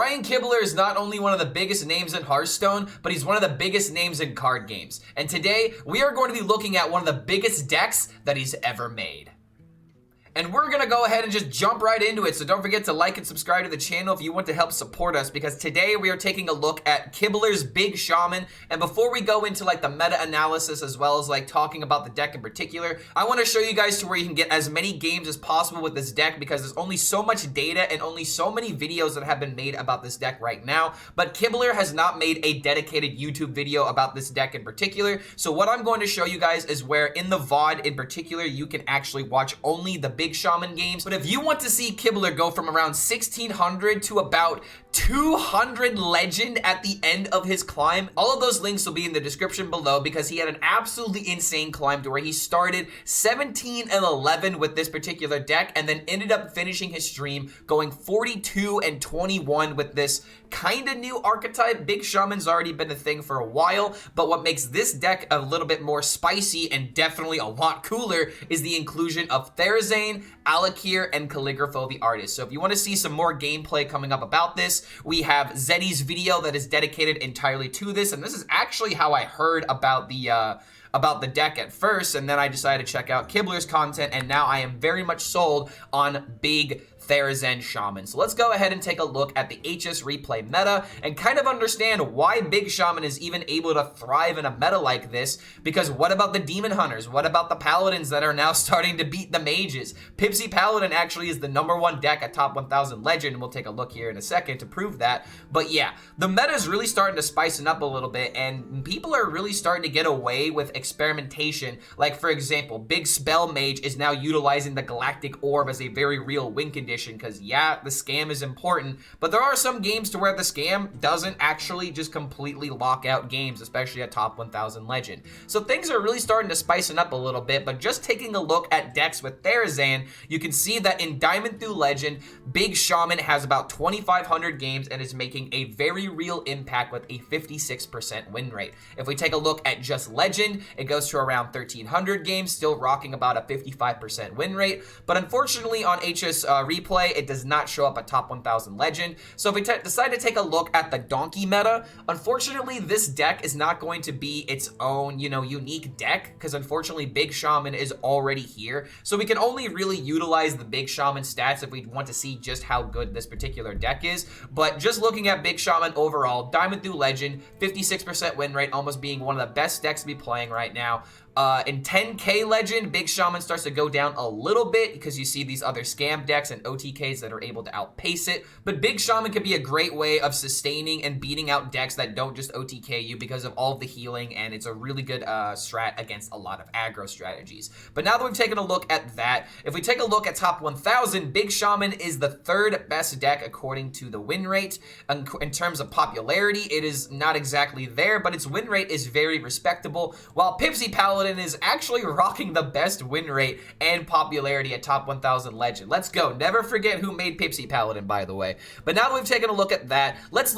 Brian Kibler is not only one of the biggest names in Hearthstone, but he's one of the biggest names in card games. And today, we are going to be looking at one of the biggest decks that he's ever made. And we're going to go ahead and just jump right into it, so don't forget to like and subscribe to the channel if you want to help support us, because today we are taking a look at Kibler's Big Shaman. And before we go into like the meta analysis as well as like talking about the deck in particular, I want to show you guys to where you can get as many games as possible with this deck, because there's only so much data and only so many videos that have been made about this deck right now. But Kibler has not made a dedicated YouTube video about this deck in particular, so what I'm going to show you guys is where in the VOD in particular you can actually watch only the Big Shaman games. But if you want to see Kibler go from around 1600 to about 200 legend at the end of his climb, all of those links will be in the description below, because he had an absolutely insane climb to where he started 17 and 11 with this particular deck and then ended up finishing his stream going 42 and 21 with this kind of new archetype. Big Shaman's already been a thing for a while, but what makes this deck a little bit more spicy and definitely a lot cooler is the inclusion of Therazane, Alakir, and Calligrapho the Artist. So if you want to see some more gameplay coming up about this, we have Zeddy's video that is dedicated entirely to this, and this is actually how I heard about the deck at first, and then I decided to check out Kibler's content, and now I am very much sold on Big Therazane Shaman. So let's go ahead and take a look at the HSReplay meta and kind of understand why Big Shaman is even able to thrive in a meta like this, because what about the Demon Hunters? What about the Paladins that are now starting to beat the Mages? Pipsy Paladin actually is the #1 deck at top 1000 legend, and we'll take a look here in a second to prove that. But yeah, the meta is really starting to spice it up a little bit, and people are really starting to get away with experimentation. Like, for example, Big Spell Mage is now utilizing the Galactic Orb as a very real win condition, because yeah, the scam is important, but there are some games to where the scam doesn't actually just completely lock out games, especially at top 1000 legend. So things are really starting to spice it up a little bit. But just taking a look at decks with Therazane, you can see that in Diamond through Legend, Big Shaman has about 2500 games and is making a very real impact with a 56% win rate. If we take a look at just Legend, it goes to around 1300 games, still rocking about a 55% win rate. But unfortunately on HSReplay, it does not show up at top 1000 legend. So if we decide to take a look at the Donkey meta, unfortunately this deck is not going to be its own, unique deck, because unfortunately Big Shaman is already here. So we can only really utilize the Big Shaman stats if we want to see just how good this particular deck is. But just looking at Big Shaman overall, Diamond through Legend, 56% win rate, almost being one of the best decks to be playing right now. In 10k legend, Big Shaman starts to go down a little bit because you see these other scam decks and OTKs that are able to outpace it. But Big Shaman could be a great way of sustaining and beating out decks that don't just OTK you because of all of the healing, and it's a really good strat against a lot of aggro strategies. But now that we've taken a look at that, if we take a look at top 1000, Big Shaman is the 3rd best deck according to the win rate. In terms of popularity, it is not exactly there, but its win rate is very respectable, while Pipsy Paladin is actually rocking the best win rate and popularity at top 1000 legend. Let's go. Never forget who made Pipsy Paladin, by the way. But now that we've taken a look at that, let's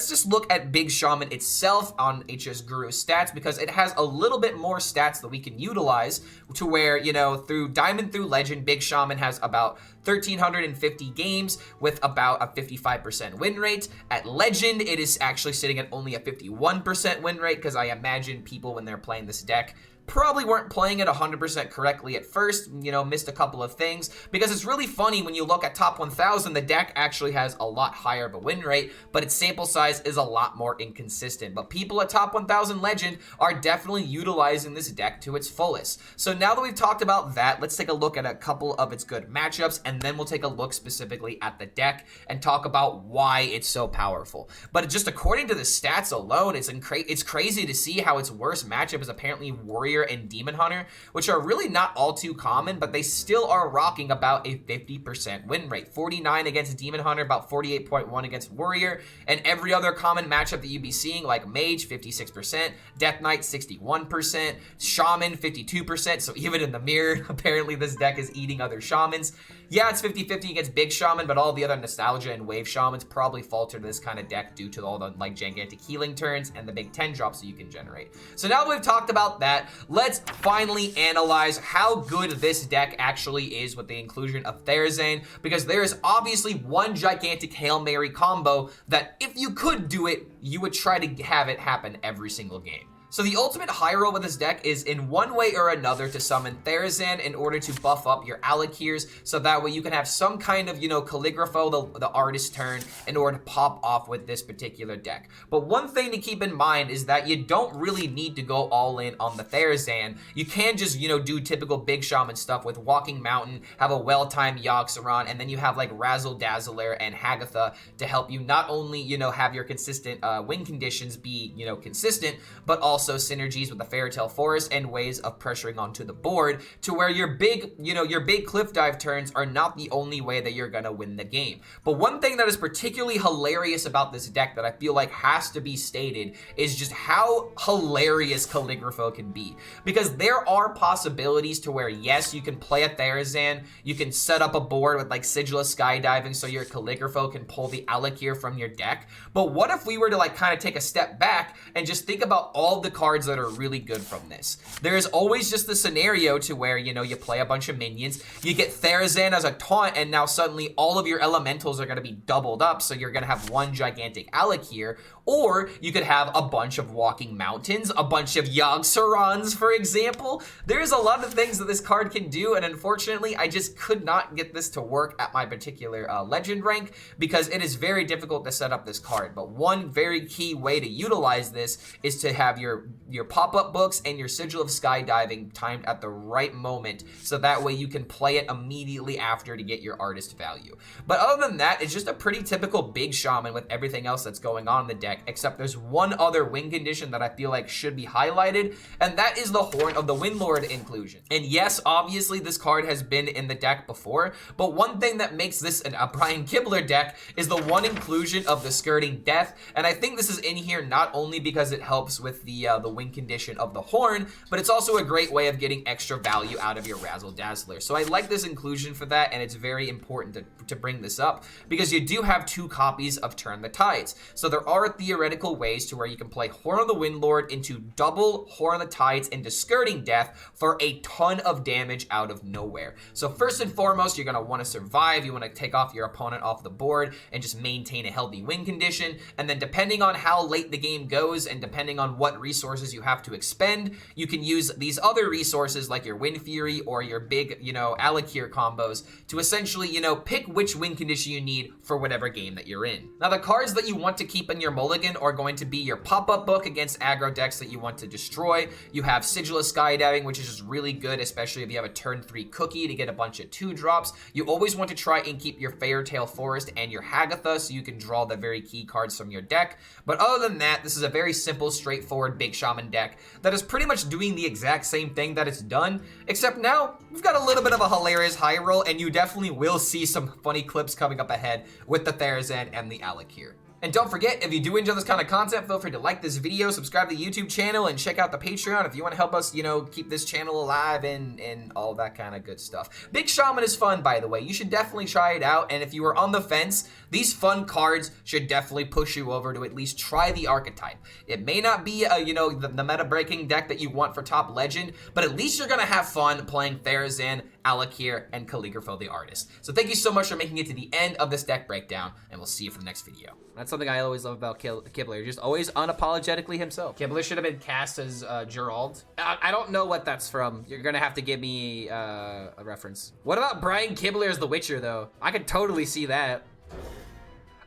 just look at Big Shaman itself on HS Guru stats, because it has a little bit more stats that we can utilize to where, through Diamond through Legend, Big Shaman has about 1350 games with about a 55% win rate. At Legend, it is actually sitting at only a 51% win rate, because I imagine people, when they're playing this deck, probably weren't playing it 100% correctly at first, missed a couple of things, because it's really funny when you look at top 1000, the deck actually has a lot higher of a win rate, but its sample size is a lot more inconsistent. But people at top 1000 legend are definitely utilizing this deck to its fullest. So now that we've talked about that, let's take a look at a couple of its good matchups, and then we'll take a look specifically at the deck and talk about why it's so powerful. But just according to the stats alone, it's crazy to see how its worst matchup is apparently Warrior and Demon Hunter, which are really not all too common, but they still are rocking about a 50% win rate. 49 against Demon Hunter, about 48.1 against Warrior, and every other common matchup that you'd be seeing, like Mage, 56%, Death Knight, 61%, Shaman, 52%, so even in the mirror, apparently this deck is eating other Shamans. Yeah, it's 50-50 against Big Shaman, but all the other Nostalgia and Wave Shamans probably falter to this kind of deck due to all the gigantic healing turns and the big 10 drops that you can generate. So now that we've talked about that, let's finally analyze how good this deck actually is with the inclusion of Therazane, because there is obviously one gigantic Hail Mary combo that if you could do it, you would try to have it happen every single game. So the ultimate high roll with this deck is in one way or another to summon Therazane in order to buff up your Alakirs, so that way you can have some kind of, Calligrapho, the artist turn, in order to pop off with this particular deck. But one thing to keep in mind is that you don't really need to go all in on the Therazane. You can just, do typical big shaman stuff with Walking Mountain, have a well-timed Yogg-Saron, and then you have like Razzle, Dazzler, and Hagatha to help you not only, have your consistent win conditions be, consistent, but also synergies with the Fairytale Forest and ways of pressuring onto the board to where your big cliff dive turns are not the only way that you're gonna win the game. But one thing that is particularly hilarious about this deck that I feel like has to be stated is just how hilarious Calligrapho can be. Because there are possibilities to where, yes, you can play a Therazane, you can set up a board with like Sigil of Skydiving so your Calligrapho can pull the Alakir from your deck. But what if we were to like kind of take a step back and just think about all the cards that are really good from this? There is always just the scenario to where, you play a bunch of minions, you get Therazane as a taunt, and now suddenly all of your elementals are going to be doubled up, so you're going to have one gigantic Alakir. Or you could have a bunch of Walking Mountains, a bunch of Yogg-Sarons, for example. There's a lot of things that this card can do, and unfortunately, I just could not get this to work at my particular legend rank because it is very difficult to set up this card. But one very key way to utilize this is to have your pop-up books and your Sigil of Skydiving timed at the right moment, so that way you can play it immediately after to get your artist value. But other than that, it's just a pretty typical big shaman with everything else that's going on in the deck, except there's one other win condition that I feel like should be highlighted, and that is the Horn of the Windlord inclusion. And yes, obviously this card has been in the deck before, but one thing that makes this a Brian Kibler deck is the one inclusion of the Skirting Death, and I think this is in here not only because it helps with the win condition of the Horn, but it's also a great way of getting extra value out of your Razzle Dazzler. So I like this inclusion for that, and it's very important to bring this up because you do have two copies of Turn the Tides. So there are theoretical ways to where you can play Horn of the Windlord into double Horn of the Tides into Skirting Death for a ton of damage out of nowhere. So first and foremost, you're going to want to survive. You want to take off your opponent off the board and just maintain a healthy win condition. And then depending on how late the game goes and depending on what resources you have to expend, you can use these other resources like your Wind Fury or your big, Alakir combos to essentially, pick which win condition you need for whatever game that you're in. Now, the cards that you want to keep in your mulligan are going to be your pop-up book against aggro decks that you want to destroy. You have Sigil of Skydiving, which is just really good, especially if you have a turn 3 cookie to get a bunch of 2-drops. You always want to try and keep your Fairytale Forest and your Hagatha so you can draw the very key cards from your deck. But other than that, this is a very simple, straightforward big shaman deck that is pretty much doing the exact same thing that it's done, except now we've got a little bit of a hilarious high roll, and you definitely will see some funny clips coming up ahead with the Therazane and the Alakir. And don't forget, if you do enjoy this kind of content, feel free to like this video, subscribe to the YouTube channel, and check out the Patreon if you want to help us, keep this channel alive and all that kind of good stuff. Big Shaman is fun, by the way. You should definitely try it out, and if you are on the fence, these fun cards should definitely push you over to at least try the archetype. It may not be, the meta-breaking deck that you want for top legend, but at least you're going to have fun playing Therazane, Alakir, and Calligrapho the Artist. So thank you so much for making it to the end of this deck breakdown, and we'll see you for the next video. That's something I always love about Kibler, just always unapologetically himself. Kibler should have been cast as Gerald. I don't know what that's from. You're gonna have to give me a reference. What about Brian Kibler as The Witcher, though? I could totally see that.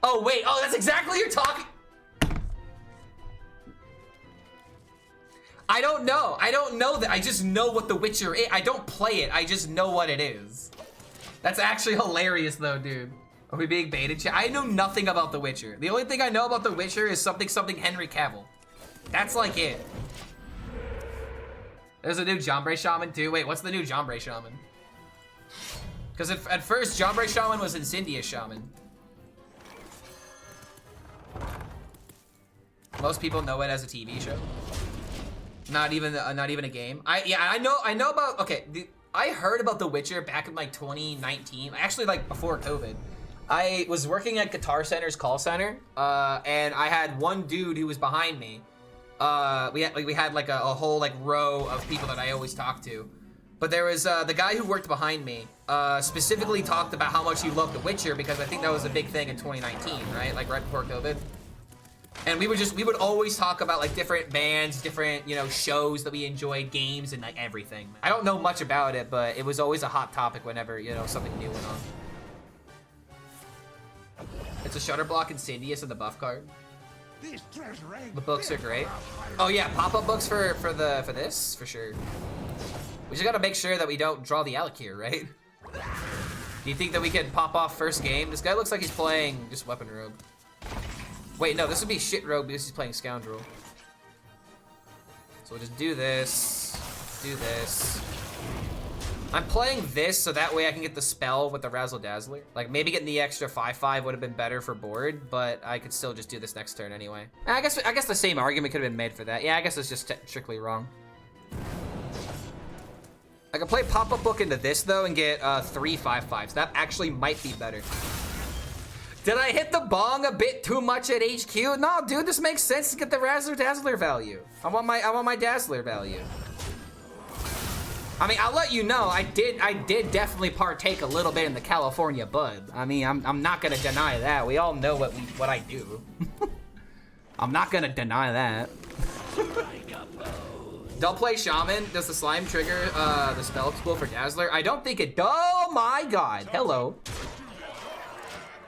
Oh, wait. Oh, that's exactly what you're talking. I don't know. I don't know that. I just know what The Witcher is. I don't play it. I just know what it is. That's actually hilarious, though, dude. Are we being baited? I know nothing about The Witcher. The only thing I know about The Witcher is something Henry Cavill. That's like it. There's a new Jombre Shaman, too. Wait, what's the new Jombre Shaman? Because at first, Jombre Shaman was Incendious Shaman. Most people know it as a TV show. Not even a game. I know about. Okay, I heard about The Witcher back in like 2019. Actually, like before COVID. I was working at Guitar Center's call center, and I had one dude who was behind me, we had like a whole like row of people that I always talk to. But there was the guy who worked behind me specifically talked about how much he loved The Witcher because I think that was a big thing in 2019, right? Like right before COVID. And we would always talk about like different bands, different, you know, shows that we enjoyed, games, and like everything. I don't know much about it, but it was always a hot topic whenever, you know, something new went on. It's a Shutter Block Insidious in the buff card. The books are great. Oh yeah, pop-up books for this, for sure. We just gotta make sure that we don't draw the Alakir, right? Do you think that we can pop off first game? This guy looks like he's playing just Weapon Rogue. Wait, no, this would be Shit Rogue because he's playing Scoundrel. So we'll just do this, do this. I'm playing this so that way I can get the spell with the Razzle Dazzler. Like maybe getting the extra 5/5 would have been better for board, but I could still just do this next turn anyway. I guess the same argument could have been made for that. Yeah, I guess it's just strictly wrong. I can play Pop-Up Book into this though and get 3 5/5s. That actually might be better. Did I hit the bong a bit too much at HQ? No, dude, this makes sense to get the Razzle Dazzler value. I want my Dazzler value. I mean, I'll let you know, I did definitely partake a little bit in the California bud. I mean, I'm not gonna deny that. We all know what I do. I'm not gonna deny that. Don't play Shaman. Does the slime trigger the spell school for Dazzler? I don't think it does. Oh my god. Hello.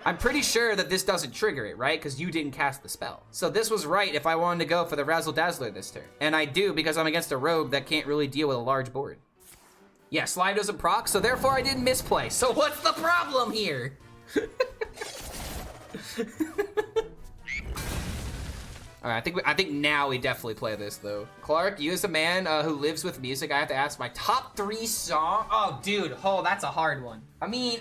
I'm pretty sure that this doesn't trigger it, right? Because you didn't cast the spell. So this was right if I wanted to go for the Razzle Dazzler this turn. And I do because I'm against a rogue that can't really deal with a large board. Yeah, slime doesn't proc, so therefore I didn't misplay. So what's the problem here? All right, I think now we definitely play this though. Clark, you as a man who lives with music, I have to ask my top 3 song. Oh, dude, that's a hard one. I mean,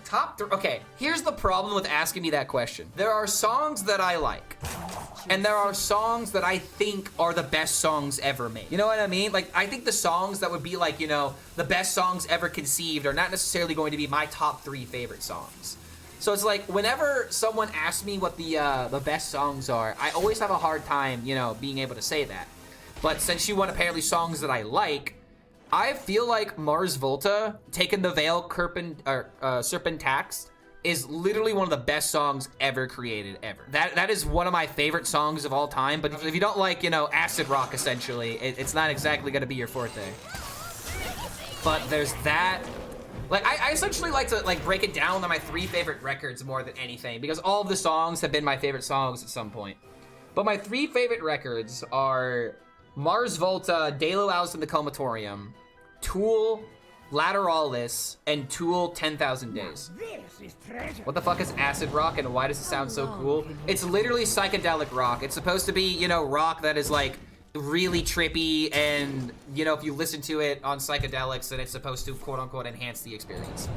top 3. Okay, here's the problem with asking me that question. There are songs that I like, and there are songs that I think are the best songs ever made. You know what I mean? Like, I think the songs that would be like, you know, the best songs ever conceived are not necessarily going to be my top 3 favorite songs. So it's like, whenever someone asks me what the best songs are, I always have a hard time, you know, being able to say that. But since you want apparently songs that I like, I feel like Mars Volta, Taking the Veil, Serpentax, is literally one of the best songs ever created, ever. That is one of my favorite songs of all time, but if you don't like, you know, acid rock, essentially, it's not exactly gonna be your forte. But there's that. Like, I essentially like to, like, break it down to my 3 favorite records more than anything, because all of the songs have been my favorite songs at some point. But my 3 favorite records are Mars Volta, Delo Aus in the Comatorium, Tool, Lateralis, and Tool 10,000 Days. What the fuck is acid rock and why does it sound so cool? It's literally psychedelic rock. It's supposed to be, you know, rock that is, like, really trippy, and you know, if you listen to it on psychedelics, then it's supposed to quote-unquote enhance the experience.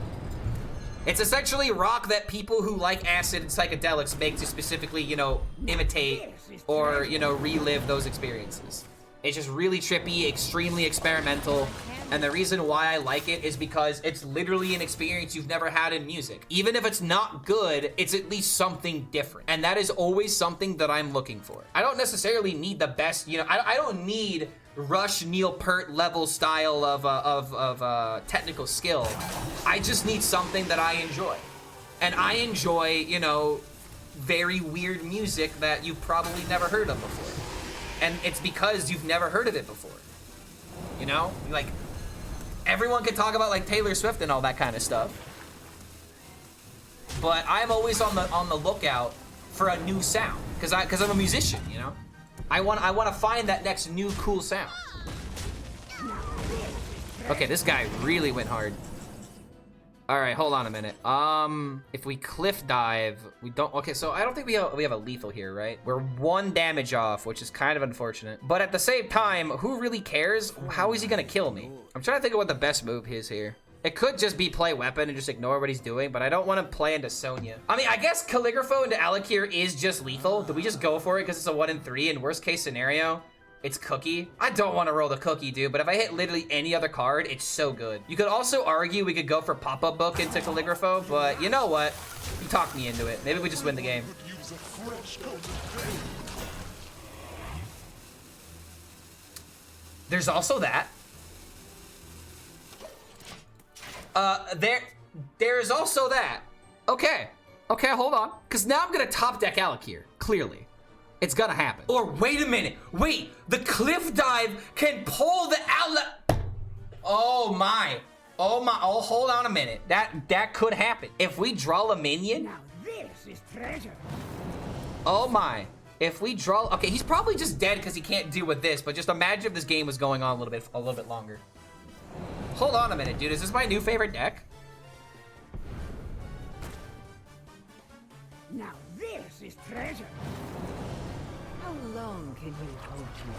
It's essentially rock that people who like acid and psychedelics make to specifically, you know, imitate or, you know, relive those experiences. It's just really trippy, extremely experimental, and the reason why I like it is because it's literally an experience you've never had in music. Even if it's not good, it's at least something different, and that is always something that I'm looking for. I don't necessarily need the best, you know, I don't need Rush, Neil Peart level style of technical skill. I just need something that I enjoy. And I enjoy, you know, very weird music that you've probably never heard of before. And it's because you've never heard of it before. You know? Like, everyone can talk about, like, Taylor Swift and all that kind of stuff. But I'm always on the lookout for a new sound. Because I'm a musician, you know? I want to find that next new cool sound. Okay, this guy really went hard. All right, hold on a minute. If we cliff dive, we don't. Okay, so I don't think we have a lethal here, right? We're 1 damage off, which is kind of unfortunate. But at the same time, who really cares? How is he gonna kill me? I'm trying to think of what the best move is here. It could just be play weapon and just ignore what he's doing, but I don't want to play into Sonya. I mean, I guess Calligrapho into Alakir is just lethal. Do we just go for it because it's a 1 in 3? And worst case scenario, it's Cookie. I don't want to roll the Cookie, dude, but if I hit literally any other card, it's so good. You could also argue we could go for Pop-Up Book into Calligrapho, but you know what? You talked me into it. Maybe we just win the game. There's also that. There's also that. Okay. Okay, hold on. Because now I'm going to top deck Alec here. Clearly. It's going to happen. Or wait a minute. Wait. The cliff dive can pull the outlet. Oh, my. Oh, my. Oh, hold on a minute. That could happen. If we draw a minion. Now this is treasure. Oh, my. If we draw. Okay, he's probably just dead because he can't deal with this. But just imagine if this game was going on a little bit longer. Hold on a minute, dude. Is this my new favorite deck? Now this is treasure. How long can you hold you?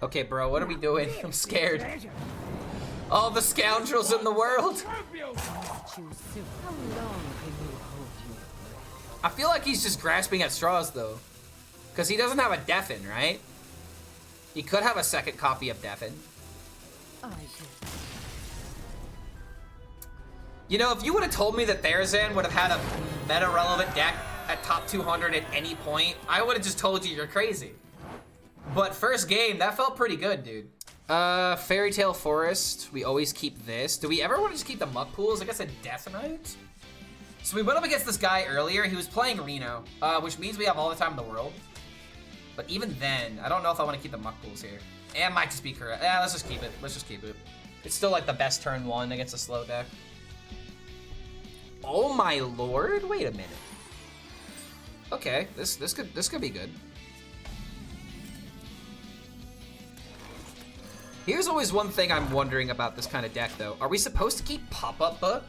Okay, bro, what are we doing? I'm scared. Treasure. All the scoundrels in the world. Choose soon. How long can you hold you? I feel like he's just grasping at straws, though. Because he doesn't have a Deafen, right? He could have a second copy of Deafen. I should. You know, if you would have told me that Therazane would have had a meta-relevant deck at top 200 at any point, I would have just told you you're crazy. But first game, that felt pretty good, dude. Fairy Tale Forest. We always keep this. Do we ever want to just keep the Muck Pools? I guess a Definite. So we went up against this guy earlier. He was playing Reno, which means we have all the time in the world. But even then, I don't know if I want to keep the Muck Pools here. It might just be correct. Yeah, let's just keep it. Let's just keep it. It's still like the best turn one against a slow deck. Oh my lord! Wait a minute. Okay, this could be good. Here's always one thing I'm wondering about this kind of deck, though. Are we supposed to keep Pop-Up Book?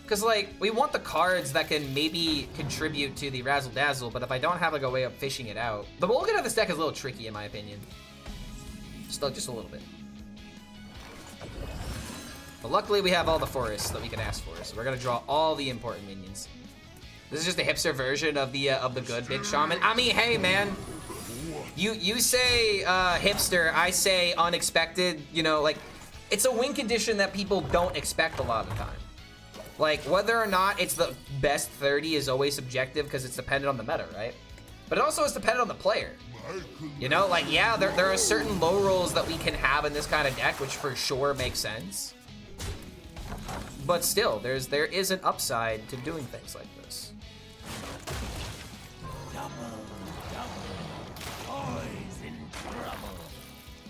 Because, like, we want the cards that can maybe contribute to the Razzle Dazzle, but if I don't have, like, a way of fishing it out... The Mulligan of this deck is a little tricky, in my opinion. Just a little bit. But luckily, we have all the forests that we can ask for, so we're going to draw all the important minions. This is just a hipster version of the good Big Shaman. I mean, hey, man. You say hipster, I say unexpected. You know, like, it's a win condition that people don't expect a lot of the time. Like, whether or not it's the best 30 is always subjective because it's dependent on the meta, right? But it also is dependent on the player. You know, like, yeah, there are certain low rolls that we can have in this kind of deck, which for sure makes sense. But still, there is an upside to doing things like this.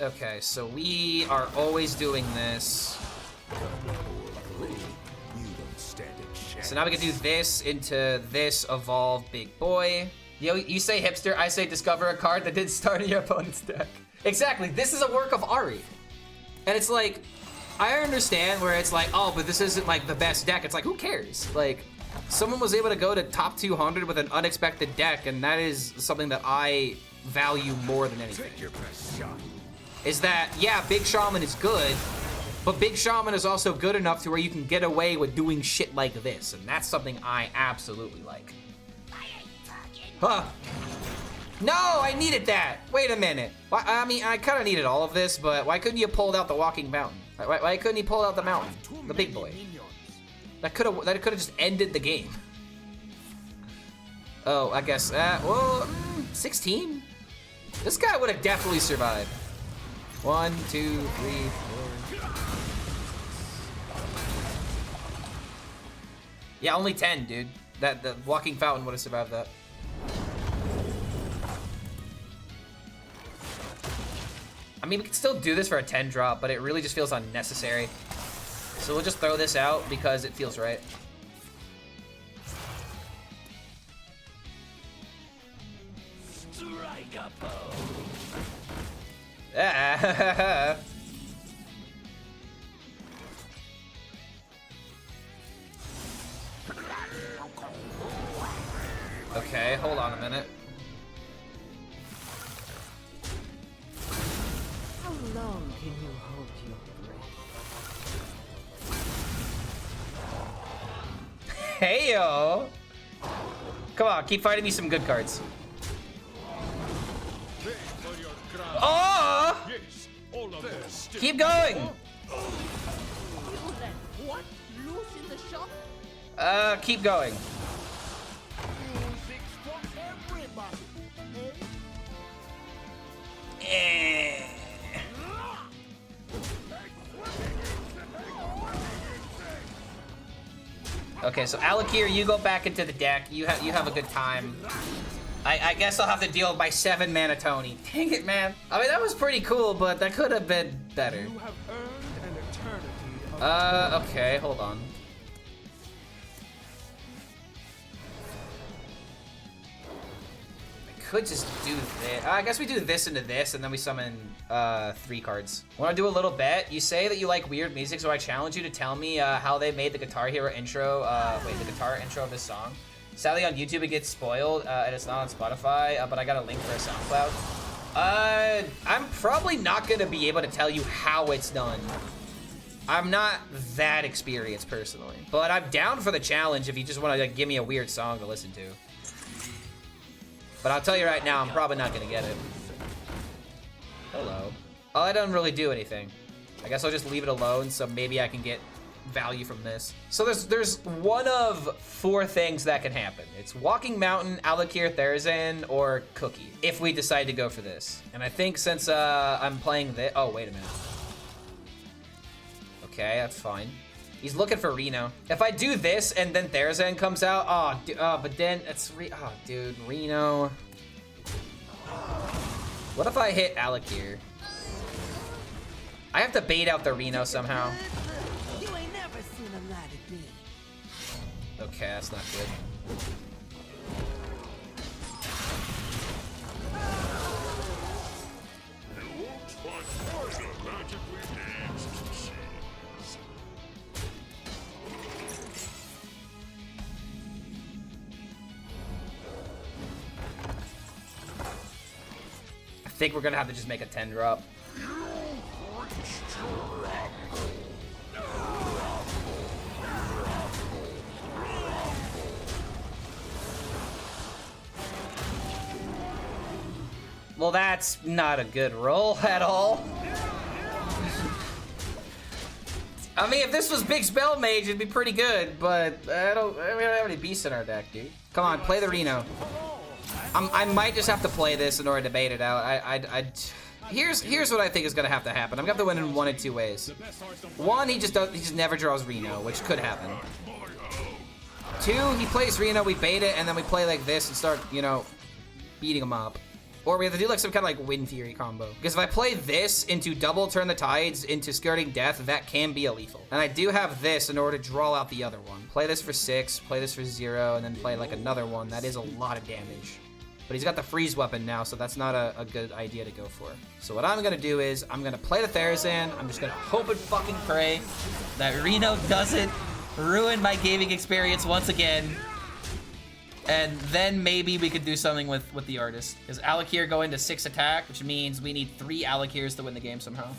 Okay, so we are always doing this. So now we can do this into this evolve big boy. You say hipster, I say discover a card that didn't start in your opponent's deck. Exactly, this is a work of Ari. And it's like, I understand where it's like, oh, but this isn't like the best deck. It's like, who cares? Like, someone was able to go to top 200 with an unexpected deck, and that is something that I value more than anything. Take your best shot. Is that, yeah, Big Shaman is good, but Big Shaman is also good enough to where you can get away with doing shit like this, and that's something I absolutely like. Huh. No, I needed that. Wait a minute. Why, I mean, I kind of needed all of this, but why couldn't you pulled out the walking mountain? Why couldn't he pull out the mountain? The big boy. That could have just ended the game. Oh, I guess, well, 16? This guy would have definitely survived. 1, 2, 3, 4. Yeah, only 10, dude. The walking fountain would have survived that. I mean, we could still do this for a 10 drop, but it really just feels unnecessary. So we'll just throw this out because it feels right. Strike a bow. Ah. Okay, hold on a minute. How long can you hold your breath? Heyo! Come on, keep fighting me some good cards. Oh! Yes, all of this. Keep going! What? Loose in the shop? Keep going. Six for everybody. Hey? Okay, so Alakir, you go back into the deck. You have a good time. I guess I'll have to deal with my 7 mana Tony. Dang it, man. I mean, that was pretty cool, but that could have been better. You have earned an eternity of Okay, hold on. I could just do this. I guess we do this into this, and then we summon 3 cards. Want to do a little bet? You say that you like weird music, so I challenge you to tell me how they made the Guitar Hero intro. The guitar intro of this song. Sadly, on YouTube it gets spoiled, and it's not on Spotify, but I got a link for a SoundCloud. I'm probably not gonna be able to tell you how it's done. I'm not that experienced personally, but I'm down for the challenge if you just want to give me a weird song to listen to. But I'll tell you right now, I'm probably not gonna get it. Hello. Oh, I don't really do anything. I guess I'll just leave it alone, so maybe I can get value from this. So there's one of 4 things that can happen. It's Walking Mountain, Alakir, Therazane, or Cookie, if we decide to go for this. And I think since I'm playing this... Oh, wait a minute. Okay, that's fine. He's looking for Reno. If I do this and then Therazane comes out, but then it's dude, Reno. What if I hit Alakir? I have to bait out the Reno somehow. You ain't never seen a light at me. Okay, that's not good. I think we're gonna have to just make a 10 drop. Well, that's not a good roll at all. I mean, if this was Big Spell Mage, it'd be pretty good, but we don't have any beasts in our deck, dude. Come on, play the Reno. I might just have to play this in order to bait it out. Here's what I think is gonna have to happen. I'm gonna have to win in 1 of 2 ways. One, he just never draws Reno, which could happen. 2, he plays Reno, we bait it, and then we play like this and start, you know, beating him up. Or we have to do like some kind of like Wind Fury combo. Because if I play this into double Turn the Tides into Skirting Death, that can be a lethal. And I do have this in order to draw out the other one. Play this for 6, play this for 0, and then play like another one. That is a lot of damage. But he's got the freeze weapon now, so that's not a good idea to go for. So what I'm gonna do is, I'm gonna play the Therazane. I'm just gonna hope and fucking pray that Reno doesn't ruin my gaming experience once again. And then maybe we could do something with the artist. Because Alakir go into 6 attack, which means we need 3 Alakirs to win the game somehow.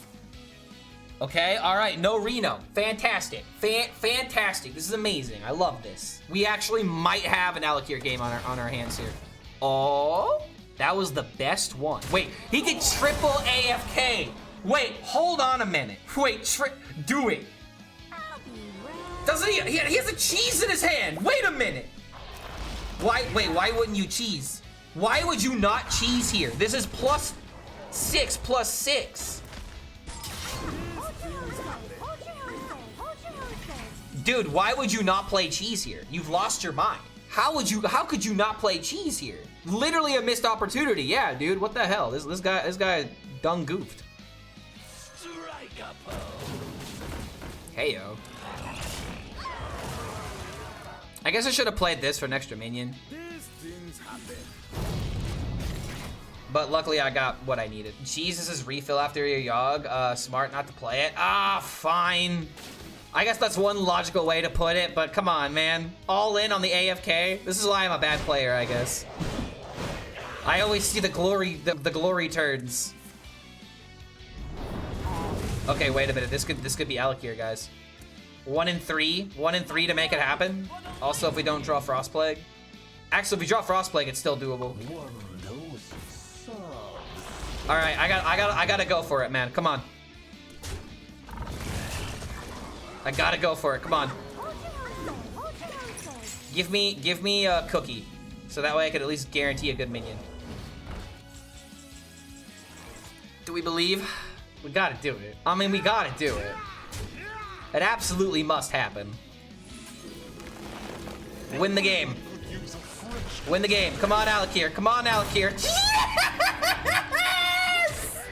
Okay, all right, no Reno. Fantastic, fantastic. This is amazing, I love this. We actually might have an Alakir game on our hands here. Oh, that was the best one. Wait, he did triple AFK. Wait, hold on a minute. Wait, do it. Doesn't he? He has a cheese in his hand. Wait a minute. Why wouldn't you cheese? Why would you not cheese here? This is +6 +6. Dude, why would you not play cheese here? You've lost your mind. How could you not play cheese here? Literally a missed opportunity. Yeah, dude, what the hell? This guy done goofed. Hey yo. I guess I should have played this for an extra minion. But luckily I got what I needed. Jesus' refill after your Yogg. Smart not to play it. Ah, fine. I guess that's one logical way to put it, but come on, man. All in on the AFK. This is why I'm a bad player, I guess. I always see the glory turns. Okay, wait a minute. This could be Alakir, guys. 1 in 3. 1 in 3 to make it happen. Also, if we don't draw Frostplague. Actually, if we draw Frostplague, it's still doable. All right, I gotta go for it, man. Come on. I gotta go for it. Come on. Give me a cookie, so that way I could at least guarantee a good minion. Do we believe? We gotta do it. I mean, we gotta do it. It absolutely must happen. Win the game. Win the game. Come on, Alakir. Come on, Alakir. Yes!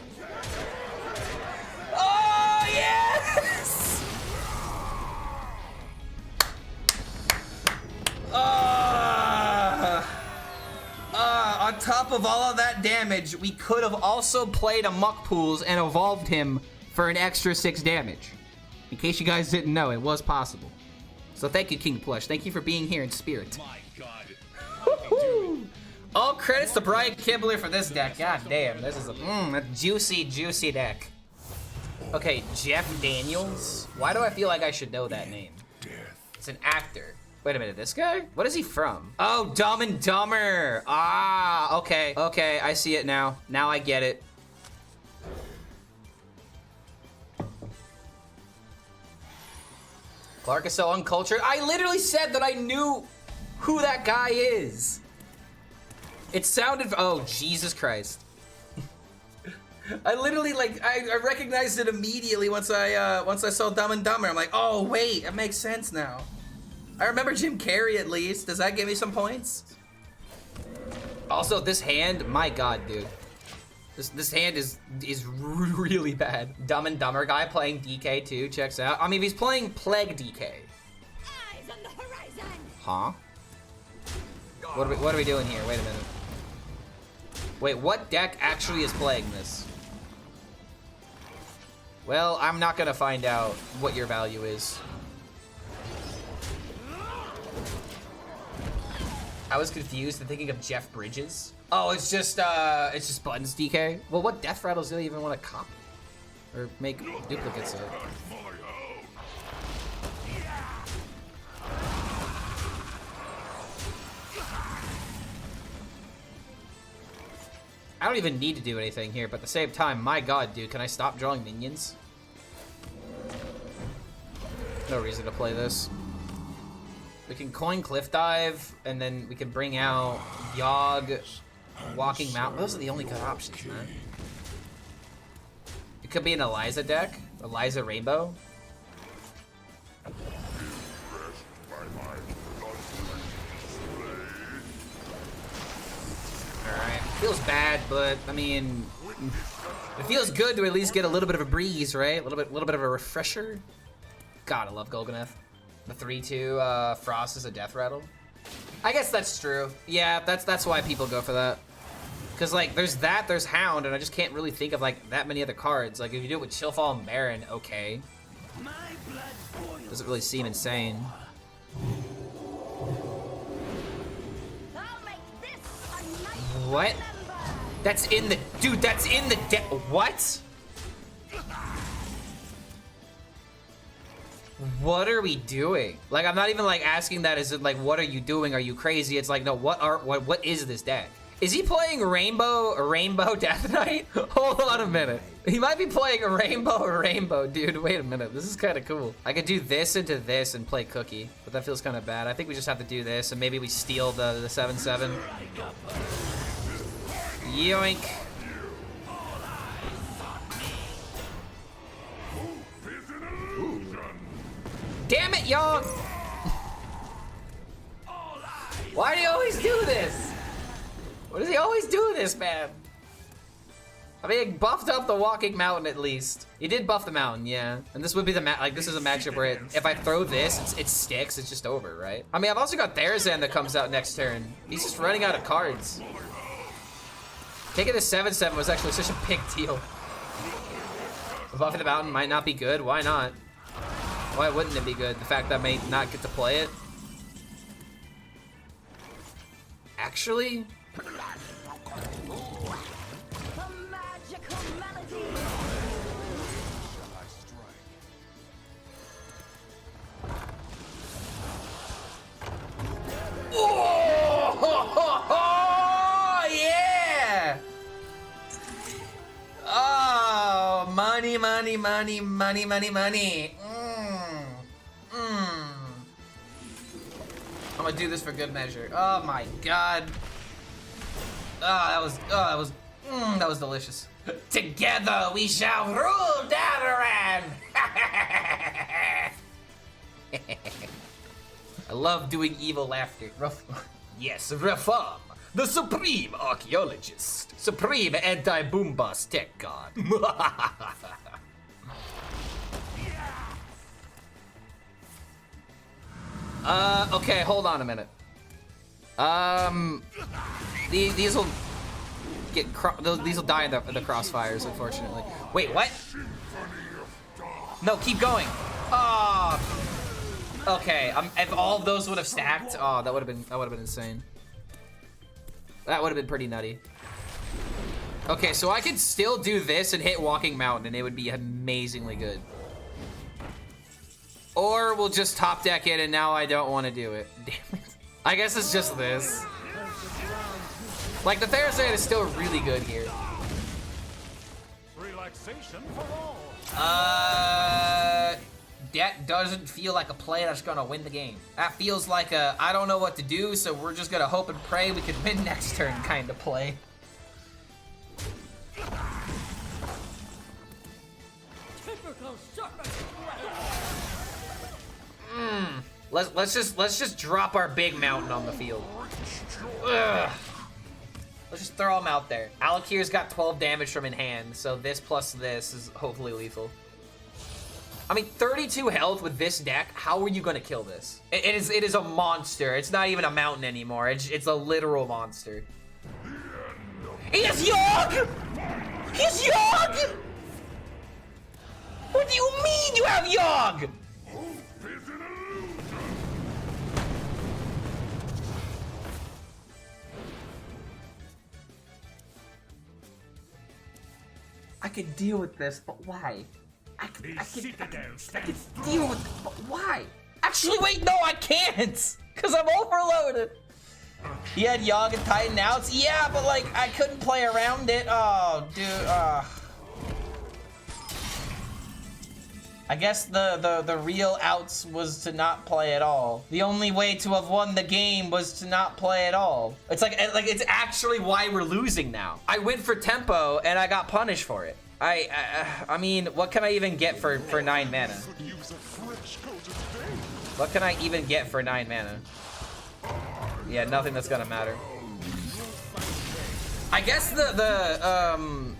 Oh, yes! On top of all of that damage, we could have also played a Muck Pools and evolved him for an extra 6 damage. In case you guys didn't know, it was possible. So thank you, King Plush. Thank you for being here in spirit. My God. All credits to Brian Kibler for this deck. God damn, this is a juicy, juicy deck. Okay, Jeff Daniels. Why do I feel like I should know that name? It's an actor. Wait a minute, this guy? What is he from? Oh, Dumb and Dumber. Ah, okay. Okay, I see it now. Now I get it. Clark is so uncultured. I literally said that I knew who that guy is. It sounded, oh, Jesus Christ. I literally, like, I recognized it immediately once I saw Dumb and Dumber. I'm like, oh, wait, it makes sense now. I remember Jim Carrey at least. Does that give me some points? Also, this hand, my God, dude. This hand is really bad. Dumb and Dumber guy playing DK too, checks out. I mean, if he's playing Plague DK. Eyes on the horizon. Huh? What are we doing here? Wait a minute. Wait, what deck actually is playing this? Well, I'm not gonna find out what your value is. I was confused and thinking of Jeff Bridges. Oh, it's just buttons DK. Well, what death rattles do they even want to copy or make duplicates of? I don't even need to do anything here, but at the same time, my God, dude, can I stop drawing minions? No reason to play this. We can coin Cliff Dive, and then we can bring out Yogg, Walking Mountain. Those are the only good options, man. It could be an Eliza deck, Eliza Rainbow. Alright, feels bad, but I mean, it feels good to at least get a little bit of a breeze, right? A little bit of a refresher. God, I love Golganath. The 3/2 Frost is a death rattle. I guess that's true. Yeah, that's why people go for that. Cause like there's Hound, and I just can't really think of like that many other cards. Like if you do it with Chillfall and Baron, okay. Doesn't really seem insane. What? That's in the dude. That's in the deck. What? What are we doing? Like, I'm not even like asking that. Is it like, what are you doing? Are you crazy? It's like, no. What is this deck? Is he playing Rainbow Death Knight? Hold on a minute. He might be playing a Rainbow, dude. Wait a minute. This is kind of cool. I could do this into this and play Cookie, but that feels kind of bad. I think we just have to do this, and maybe we steal the 7/7. Yoink. Ooh. Damn it, y'all! Why do you always do this? Why does he always do this, man? I mean, he buffed up the Walking Mountain at least. He did buff the mountain, yeah. And this would be the like this is a matchup where if I throw this, it sticks. It's just over, right? I mean, I've also got Therazane that comes out next turn. He's just running out of cards. Taking the 7/7 was actually such a big deal. Buffing the mountain might not be good. Why not? Why wouldn't it be good? The fact that I may not get to play it. Actually. Oh, yeah! Oh, money, money, money, money, money, money. I'm gonna do this for good measure. Oh my God. Oh, that was That was delicious. Together we shall rule Dalaran! I love doing evil laughter. Yes, Reform, the supreme archaeologist, supreme anti-boom-bust tech god. Okay, hold on a minute. These will get these will die in the crossfires, unfortunately. Wait, what? No, keep going. Oh. Okay, if all of those would have stacked, oh, that would have been insane. That would have been pretty nutty. Okay, so I could still do this and hit Walking Mountain, and it would be amazingly good. Or we'll just top deck it, and now I don't want to do it. Damn it. I guess it's just this. Like, the Therazane is still really good here. Relaxation for all. That doesn't feel like a play that's gonna win the game. That feels like a, I don't know what to do, so we're just gonna hope and pray we can win next turn kind of play. Let's just drop our big mountain on the field. Ugh. Let's just throw them out there. Alakir's got 12 damage from in hand, so this plus this is hopefully lethal. I mean, 32 health with this deck, how are you gonna kill this? It is a monster. It's not even a mountain anymore. It's a literal monster. He has Yogg! He's Yogg! What do you mean you have Yogg? I could deal with this, but why? I could deal with it, but why? Actually, wait, no, I can't! Because I'm overloaded. He had Yogg and Titan outs? Yeah, but like, I couldn't play around it. Oh, dude, I guess the real outs was to not play at all. The only way to have won the game was to not play at all. It's like it's actually why we're losing now. I went for tempo and I got punished for it. I mean, what can I even get for 9 mana? What can I even get for 9 mana? Yeah, nothing that's gonna matter. I guess the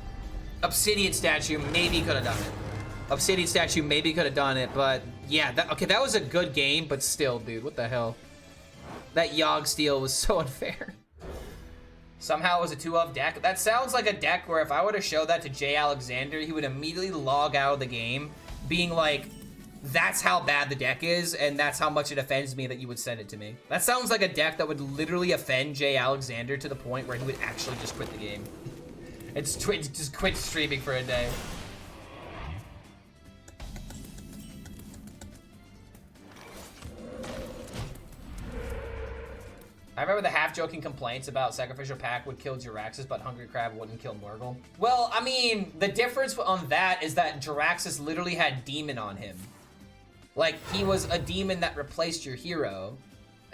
Obsidian statue maybe could have done it. Obsidian statue maybe could have done it, but yeah, okay, that was a good game, but still, dude, what the hell? That Yogg steal was so unfair. Somehow it was a 2-of deck. That sounds like a deck where if I were to show that to Jay Alexander, he would immediately log out of the game, being like, that's how bad the deck is, and that's how much it offends me that you would send it to me. That sounds like a deck that would literally offend Jay Alexander to the point where he would actually just quit the game. It's just quit streaming for a day. I remember the half-joking complaints about Sacrificial Pact would kill Jiraxis, but Hungry Crab wouldn't kill Morgul. Well, I mean, the difference on that is that Jiraxis literally had Demon on him. Like, he was a demon that replaced your hero,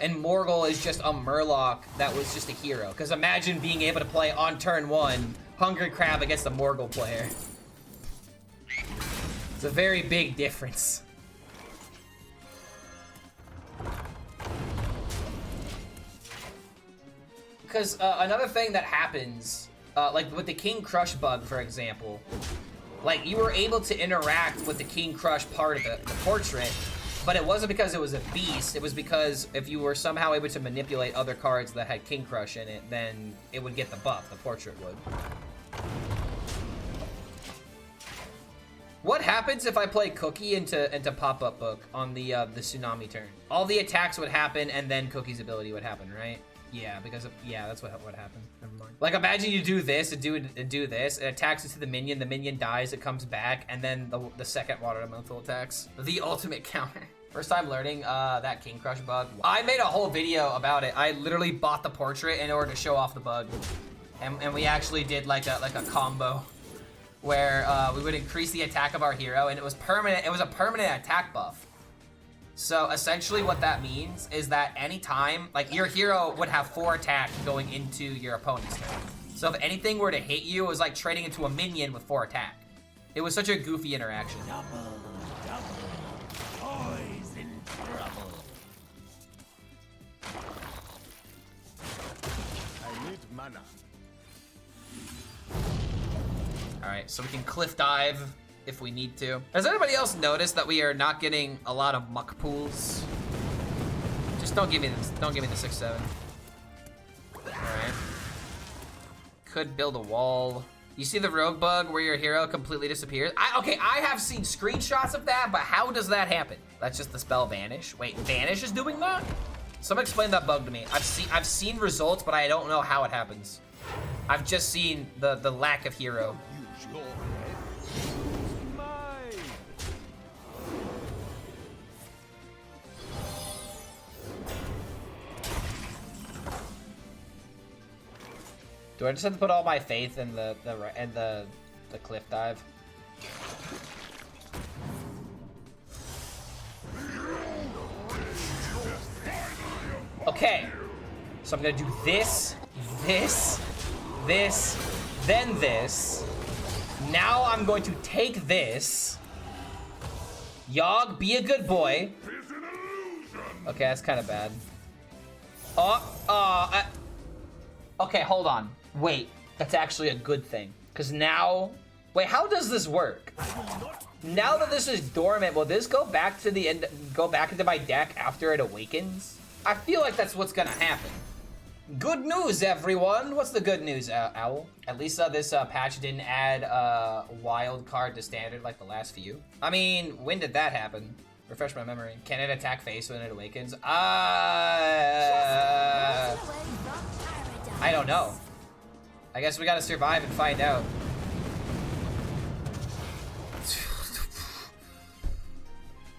and Morgul is just a Murloc that was just a hero. Because imagine being able to play on turn 1, Hungry Crab against a Morgul player. It's a very big difference. Because another thing that happens, like with the King Crush bug, for example, like you were able to interact with the King Crush part of the portrait, but it wasn't because it was a beast, it was because if you were somehow able to manipulate other cards that had King Crush in it, then it would get the buff, the portrait would. What happens if I play Cookie into Pop-Up Book on the Tsunami turn? All the attacks would happen, and then Cookie's ability would happen, right? Yeah, because of, yeah, that's what happened. Never mind. Like, imagine you do this and do this. It attacks it to the minion dies, it comes back, and then the second water elemental attacks. The ultimate counter. First time learning that King Crush bug. I made a whole video about it. I literally bought the portrait in order to show off the bug, and we actually did like a combo where we would increase the attack of our hero, and it was permanent. It was a permanent attack buff. So essentially what that means is that anytime, like your hero would have 4 attack going into your opponent's turn. So if anything were to hit you, it was like trading into a minion with 4 attack. It was such a goofy interaction. Boys in trouble. I need mana. Alright, so we can cliff dive if we need to. Has anybody else noticed that we are not getting a lot of muck pools? Just don't give me this. Don't give me the 6-7. Alright. Could build a wall. You see the rogue bug where your hero completely disappears? Okay, I have seen screenshots of that, but how does that happen? That's just the spell Vanish. Wait, Vanish is doing that? Someone explain that bug to me. I've seen results, but I don't know how it happens. I've just seen the lack of hero. Use your head. Mine. Do I just have to put all my faith in the cliff dive? Okay, so I'm gonna do this, this, this, then this. Now I'm going to take this. Yogg, be a good boy. Okay, that's kind of bad. Okay, hold on. Wait, that's actually a good thing. Because now... Wait, how does this work? Now that this is dormant, will this go back to the end, go back into my deck after it awakens? I feel like that's what's gonna happen. Good news, everyone. What's the good news, Owl? At least this patch didn't add a wild card to standard like the last few. I mean, when did that happen? Refresh my memory. Can it attack face when it awakens? I don't know. I guess we gotta survive and find out.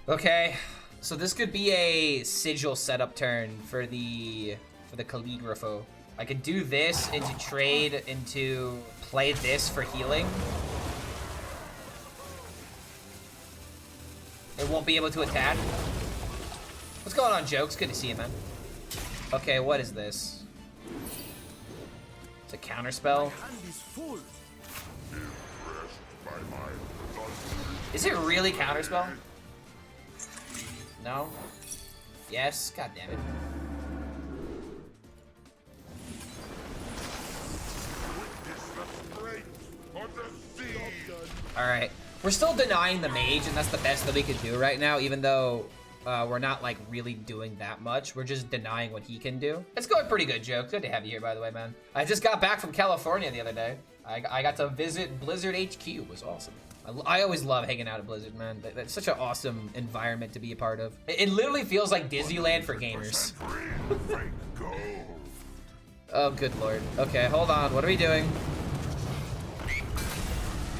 Okay, so this could be a sigil setup turn for the Calligrapho. I could do this into trade into play this for healing. It won't be able to attack. What's going on, Jokes? Good to see you, man. Okay, what is this? It's a counter spell. Is it really counter spell? No? Yes? God damn it. Alright. We're still denying the mage, and that's the best that we could do right now, even though we're not, like, really doing that much. We're just denying what he can do. It's going pretty good, Joke. Good to have you here, by the way, man. I just got back from California the other day. I got to visit Blizzard HQ. It was awesome. I always love hanging out at Blizzard, man. That's such an awesome environment to be a part of. It literally feels like Disneyland for gamers. Oh, good lord. Okay, hold on. What are we doing?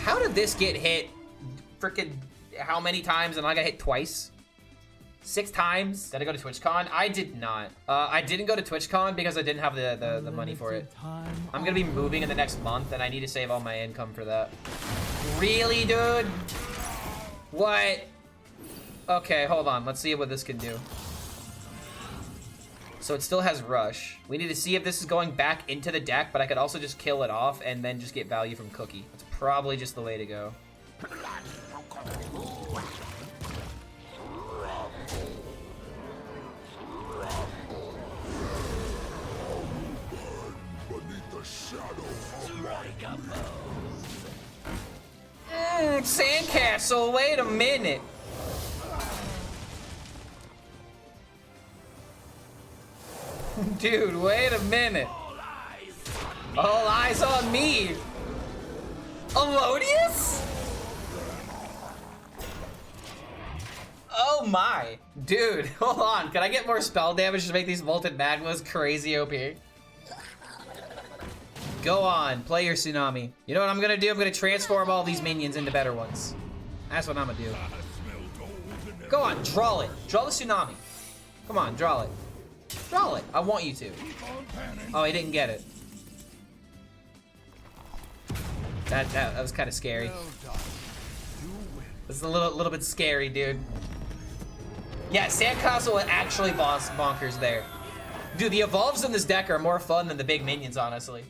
How did this get hit freaking how many times and I got hit twice? 6 times? Did I go to TwitchCon? I did not. I didn't go to TwitchCon because I didn't have the money for it. I'm gonna be moving in the next month and I need to save all my income for that. Really, dude? What? Okay, hold on. Let's see what this can do. So it still has Rush. We need to see if this is going back into the deck, but I could also just kill it off and then just get value from Cookie. That's probably just the way to go. Sandcastle, wait a minute. Dude, wait a minute. All eyes on me. Elodius? Oh my. Dude, hold on. Can I get more spell damage to make these Molten Magmas crazy OP? Go on, play your Tsunami. You know what I'm gonna do? I'm gonna transform all these minions into better ones. That's what I'm gonna do. Go on, draw it. Draw the Tsunami. Come on, draw it. Draw it. I want you to. Oh, he didn't get it. That was kind of scary. This is a little bit scary, dude. Yeah, Sandcastle was actually bonkers there. Dude, the evolves in this deck are more fun than the big minions, honestly.